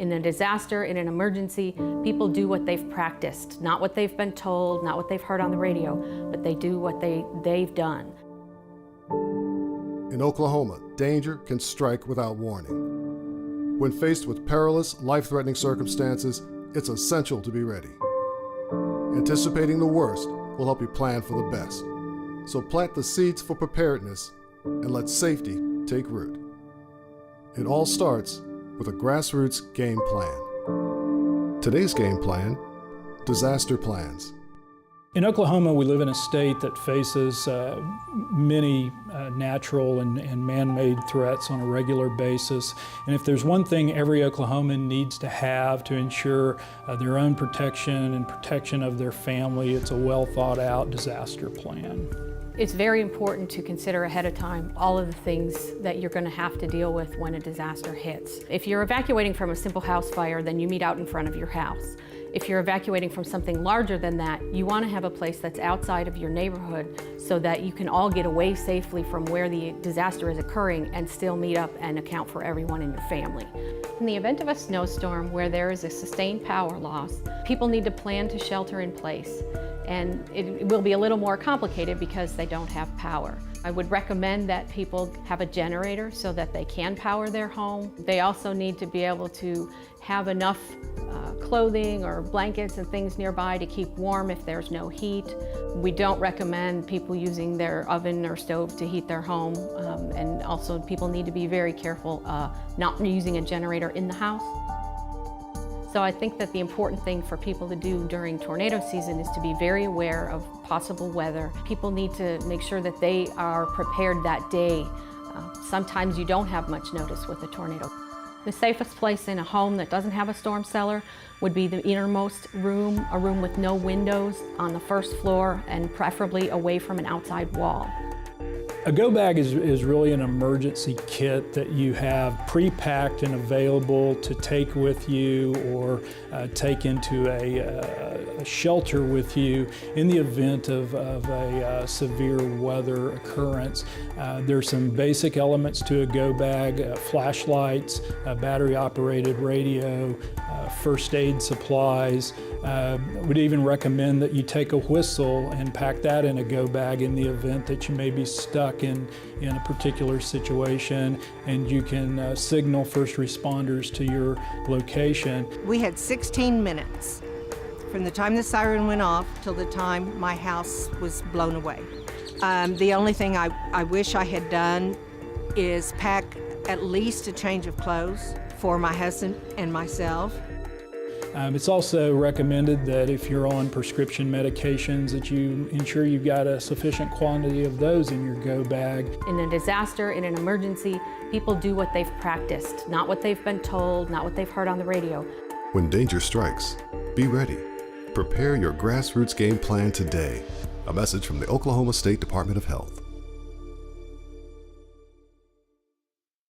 In a disaster, in an emergency, people do what they've practiced, not what they've been told, not what they've heard on the radio, but they do what they've done. In Oklahoma, danger can strike without warning. When faced with perilous, life-threatening circumstances, it's essential to be ready. Anticipating the worst will help you plan for the best. So plant the seeds for preparedness and let safety take root. It all starts with a grassroots game plan. Today's game plan: disaster plans. In Oklahoma, we live in a state that faces many natural and man-made threats on a regular basis. And if there's one thing every Oklahoman needs to have to ensure their own protection and protection of their family, it's a well-thought-out disaster plan. It's very important to consider ahead of time all of the things that you're going to have to deal with when a disaster hits. If you're evacuating from a simple house fire, then you meet out in front of your house. If you're evacuating from something larger than that, you want to have a place that's outside of your neighborhood so that you can all get away safely from where the disaster is occurring and still meet up and account for everyone in your family. In the event of a snowstorm where there is a sustained power loss, people need to plan to shelter in place. And it will be a little more complicated because they don't have power. I would recommend that people have a generator so that they can power their home. They also need to be able to have enough clothing or blankets and things nearby to keep warm if there's no heat. We don't recommend people using their oven or stove to heat their home. And also people need to be very careful not using a generator in the house. So I think that the important thing for people to do during tornado season is to be very aware of possible weather. People need to make sure that they are prepared that day. Sometimes you don't have much notice with a tornado. The safest place in a home that doesn't have a storm cellar would be the innermost room, a room with no windows on the first floor and preferably away from an outside wall. A go bag is really an emergency kit that you have pre-packed and available to take with you or take into a shelter with you in the event of a severe weather occurrence. There's some basic elements to a go bag: flashlights, battery-operated radio, first aid supplies. Would even recommend that you take a whistle and pack that in a go bag in the event that you may be stuck in a particular situation, and you can signal first responders to your location. We had 16 minutes from the time the siren went off till the time my house was blown away. The only thing I wish I had done is pack at least a change of clothes for my husband and myself. It's also recommended that if you're on prescription medications that you ensure you've got a sufficient quantity of those in your go bag. In a disaster, in an emergency, people do what they've practiced, not what they've been told, not what they've heard on the radio. When danger strikes, be ready. Prepare your grassroots game plan today. A message from the Oklahoma State Department of Health.